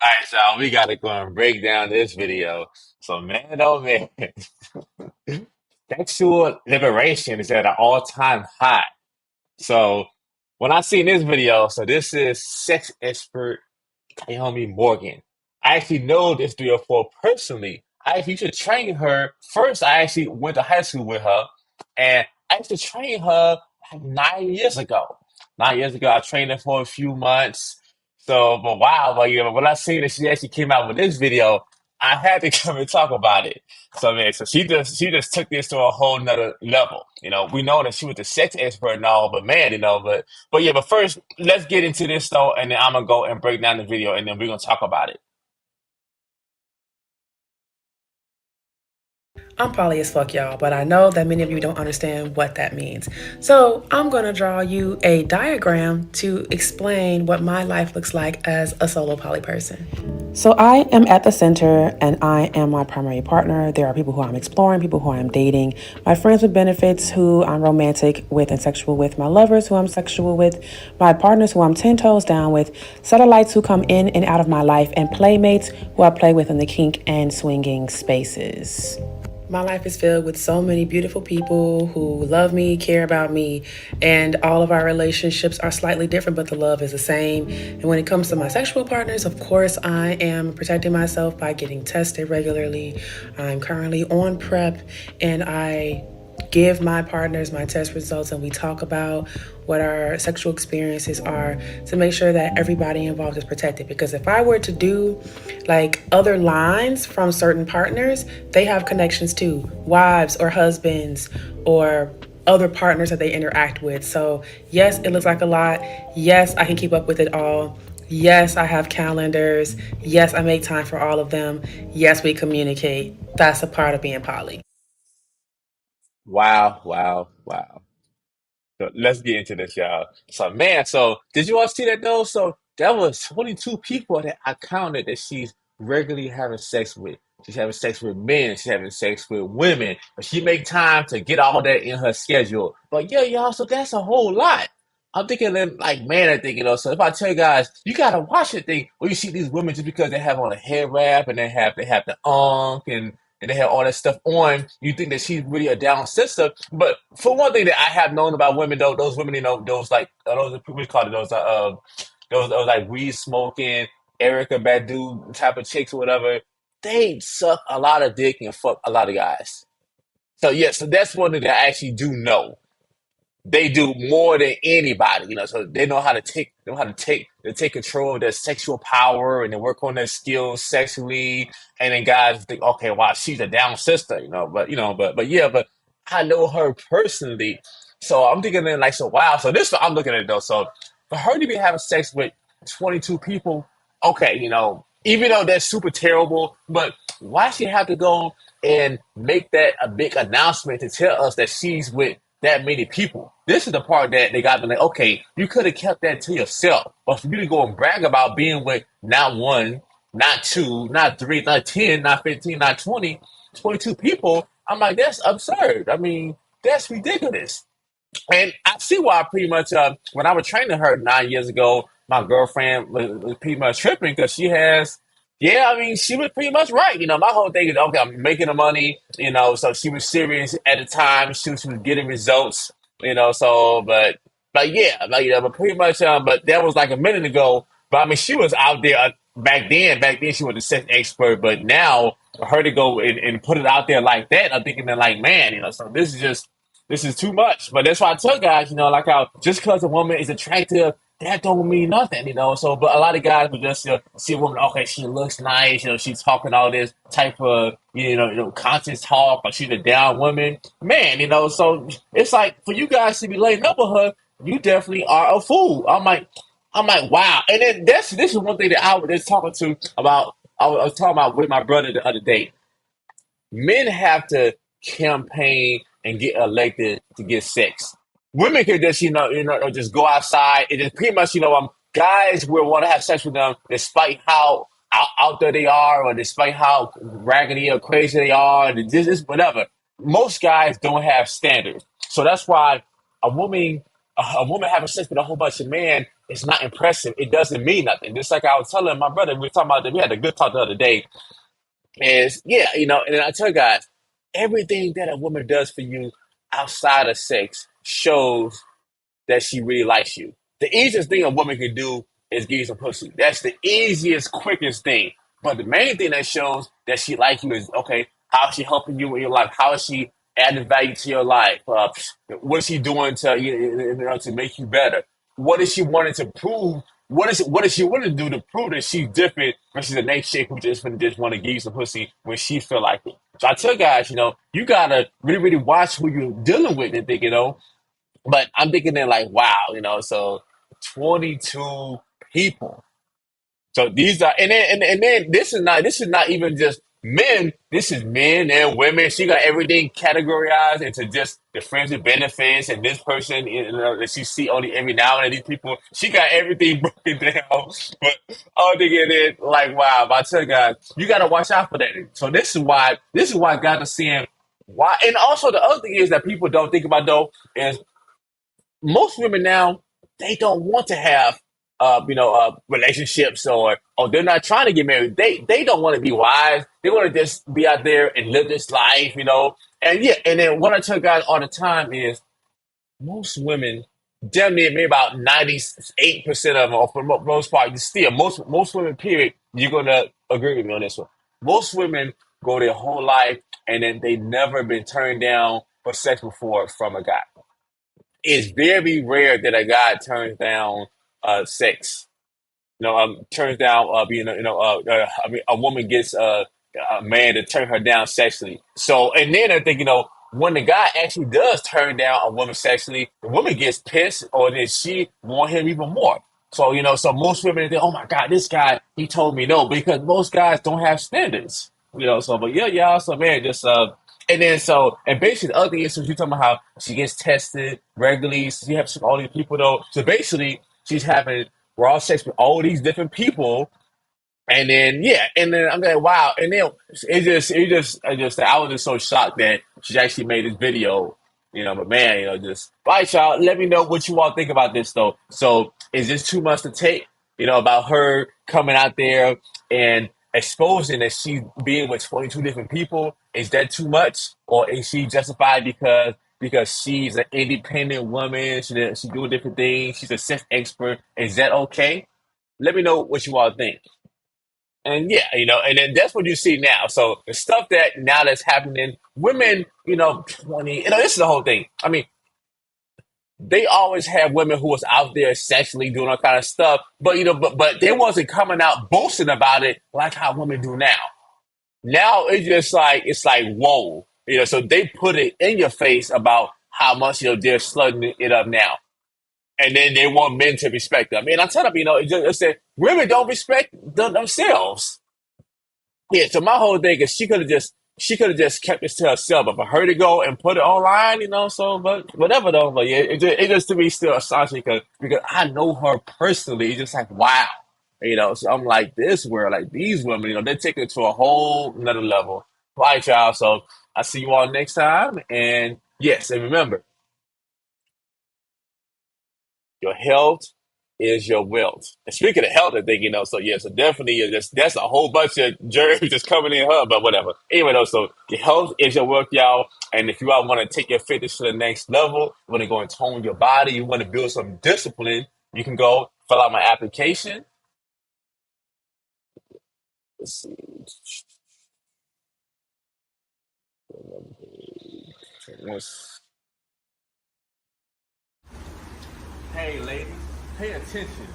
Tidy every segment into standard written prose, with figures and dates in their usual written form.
All right, y'all, we gotta go and break down this video. So, man, oh man, sexual liberation is at an all-time high. So, when I seen this video, so this is sex expert Naomi Morgan. I actually know this 304 personally. I actually used to train her. First, I actually went to high school with her, and I used to train her like 9 years ago. 9 years ago, I trained her for a few months. So, but wow, but when I seen that she actually came out with this video, I had to come and talk about it. So man, so she just took this to a whole nother level. We know that she was the sex expert and all, but man, but yeah, but first, let's get into this though, and then I'm gonna go and break down the video, and then we're gonna talk about it. I'm poly as fuck, y'all, but I know that many of you don't understand what that means. So I'm gonna draw you a diagram to explain what my life looks like as a solo poly person. So I am at the center and I am my primary partner. There are people who I'm exploring, people who I'm dating, my friends with benefits who I'm romantic with and sexual with, my lovers who I'm sexual with, my partners who I'm 10 toes down with, satellites who come in and out of my life, and playmates who I play with in the kink and swinging spaces. My life is filled with so many beautiful people who love me, care about me, and all of our relationships are slightly different, but the love is the same. And when it comes to my sexual partners, of course, I am protecting myself by getting tested regularly. I'm currently on PrEP, and I give my partners my test results and we talk about what our sexual experiences are to make sure that everybody involved is protected. Because if I were to do like other lines from certain partners, they have connections to wives or husbands or other partners that they interact with. So yes, it looks like a lot. Yes, I can keep up with it all. Yes, I have calendars. Yes, I make time for all of them. Yes, we communicate. That's a part of being poly. Wow, wow, wow. So let's get into this, y'all. So man, so did you all see that though? So that was 22 people that I counted that she's regularly having sex with. She's having sex with men, she's having sex with women, but she make time to get all that in her schedule. But yeah, y'all, so that's a whole lot. I'm thinking that, like, man, I think, so if I tell you guys, you gotta watch it thing where you see these women just because they have on a head wrap and they have the and they have all that stuff on, you think that she's really a down sister. But for one thing that I have known about women, though, those women, those like those we call it those like weed smoking, Erica Badu type of chicks or whatever, they suck a lot of dick and fuck a lot of guys. So yeah, so that's one thing that I actually do know. They do more than anybody, so they know how to take control of their sexual power and then work on their skills sexually. And then guys think, okay, wow, she's a down sister, but yeah, but I know her personally. So I'm thinking then like, so wow, so this is what I'm looking at though. So for her to be having sex with 22 people, okay, even though that's super terrible, but why she have to go and make that a big announcement to tell us that she's with that many people? This is the part that they got me like, okay, you could have kept that to yourself. But for you to go and brag about being with not one, not two, not three, not 10, not 15, not 20, 22 people, I'm like, that's absurd. I mean, that's ridiculous. And I see why pretty much when I was training her 9 years ago, my girlfriend was pretty much tripping because yeah, I mean, she was pretty much right. My whole thing is, okay, I'm making the money, so she was serious at the time. She was getting results, so, but yeah, but pretty much, but that was like a minute ago. But I mean, she was out there back then she was a sex expert, but now for her to go and put it out there like that, I'm thinking that like, man, so this is too much. But that's why I tell guys, like how just because a woman is attractive, that don't mean nothing, So, but a lot of guys would just see a woman, okay, she looks nice, she's talking all this type of, conscious talk, or she's a down woman, man, So it's like for you guys to be laying up with her, you definitely are a fool. I'm like, wow. And then this is one thing that I was just talking to about. I was talking about with my brother the other day. Men have to campaign and get elected to get sex. Women can just, just go outside and just pretty much, guys will want to have sex with them despite how out there they are, or despite how raggedy or crazy they are, and this is whatever. Most guys don't have standards. So that's why a woman a woman having sex with a whole bunch of men is not impressive. It doesn't mean nothing. Just like I was telling my brother, we were talking about that. We had a good talk the other day. Is yeah, and then I tell guys, everything that a woman does for you outside of sex shows that she really likes you. The easiest thing a woman can do is give you some pussy. That's the easiest, quickest thing. But the main thing that shows that she likes you is okay, how is she helping you in your life? How is she adding value to your life? What is she doing to to make you better? What is she wanting to prove? What is she wanting to do to prove that she's different versus a next chick who just want to give you some pussy when she feel like it? So I tell guys, you gotta really, really watch who you're dealing with and think, but I'm thinking then like, wow, so 22 people. So these are, and then this is not even just men. This is men and women. She got everything categorized into just the friends with benefits and this person that she see only every now and then. These people, she got everything broken down. But all they get it like, wow. But I tell you guys, you got to watch out for that. So this is why God is saying why. And also the other thing is that people don't think about though is most women now they don't want to have relationships or they're not trying to get married. They don't want to be wives. They want to just be out there and live this life. And yeah, and then what I tell guys all the time is most women, damn near maybe about 98% of them, or for the most part, you still most women, period, you're gonna agree with me on this one. Most women go their whole life and then they never been turned down for sex before from a guy. It's very rare that a guy turns down sex. Turns down being I mean, a woman gets a man to turn her down sexually. So, and then I think when the guy actually does turn down a woman sexually, the woman gets pissed, or then she want him even more. So so most women think, oh my God, this guy he told me no because most guys don't have standards. So but yeah, y'all. So man, just and then and basically the other thing is so she's talking about how she gets tested regularly. She has all these people though. So basically she's having raw sex with all these different people. And then yeah, and then I'm like, wow, and then I was just so shocked that she actually made this video, But man, just all right, y'all. Let me know what you all think about this though. So is this too much to take? About her coming out there and exposing that she's being with 22 different people. Is that too much, or is she justified because she's an independent woman? She doing different things. She's a sex expert. Is that okay? Let me know what you all think. And yeah, and then that's what you see now. So the stuff that now that's happening, women, 20, this is the whole thing. I mean, they always have women who was out there sexually doing all kind of stuff, but but they wasn't coming out boasting about it like how women do now. Now it's like whoa, so they put it in your face about how much they're slutting it up now, and then they want men to respect them. And I tell them, it's that women don't respect themselves. Yeah, so my whole thing is she could have just kept this to herself, but for her to go and put it online, so but whatever though. But yeah, it just to me still astonishing because I know her personally. It's just like wow, So I'm like this world, like these women, they take it to a whole another level. All right, y'all. So I see you all next time, and yes, and remember. Your health is your wealth. And speaking of health, I think, so yeah, so definitely that's a whole bunch of germs just coming in her, but whatever. Anyway, though, so your health is your wealth, y'all. And if you all want to take your fitness to the next level, you want to go and tone your body, you want to build some discipline, you can go fill out my application. Let's see. Hey, ladies, pay attention.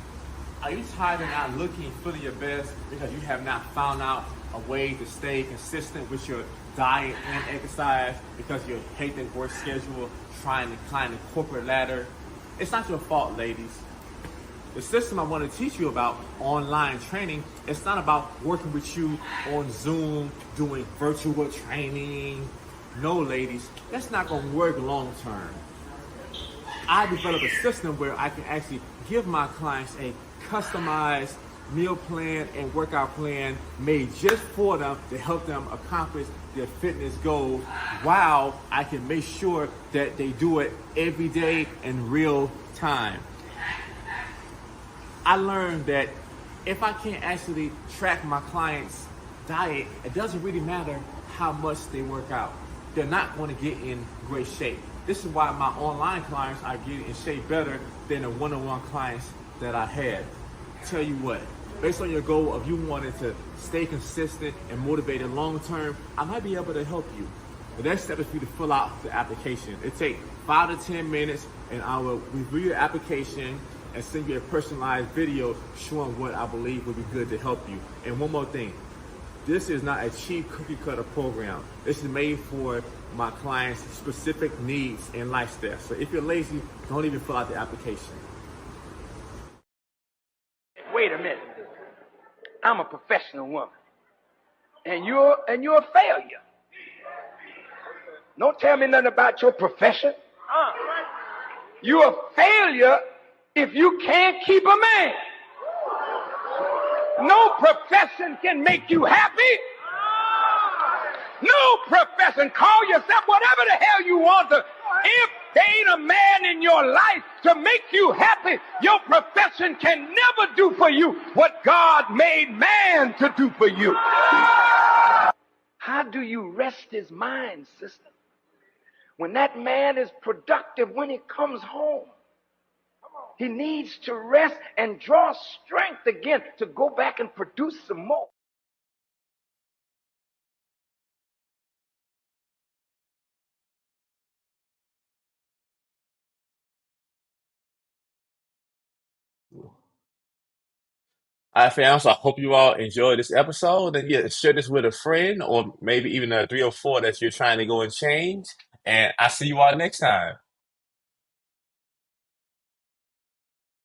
Are you tired of not looking and feeling your best because you have not found out a way to stay consistent with your diet and exercise because you're hating work schedule, trying to climb the corporate ladder? It's not your fault, ladies. The system I want to teach you about, online training, it's not about working with you on Zoom, doing virtual training. No, ladies, that's not going to work long term. I develop a system where I can actually give my clients a customized meal plan and workout plan made just for them to help them accomplish their fitness goals while I can make sure that they do it every day in real time, I learned that if I can't actually track my clients' diet, it doesn't really matter how much they work out. They're not going to get in great shape. This is why my online clients are getting in shape better than the one-on-one clients that I had. Tell you what, based on your goal of you wanting to stay consistent and motivated long term, I might be able to help you. The next step is for you to fill out the application. It takes 5 to 10 minutes, and I will review your application and send you a personalized video showing what I believe would be good to help you. And one more thing, this is not a cheap cookie cutter program. This is made for my clients' specific needs and lifestyle. So if you're lazy, don't even fill out the application. Wait a minute. I'm a professional woman. And you're a failure. Don't tell me nothing about your profession. You're a failure if you can't keep a man. No profession can make you happy. No profession. Call yourself whatever the hell you want to. If there ain't a man in your life to make you happy, your profession can never do for you what God made man to do for you. How do you rest his mind, sister? When that man is productive when he comes home. He needs to rest and draw strength again to go back and produce some more. All right, fam. So I hope you all enjoyed this episode. And yeah, share this with a friend or maybe even a 3 or 4 that you're trying to go and change. And I'll see you all next time.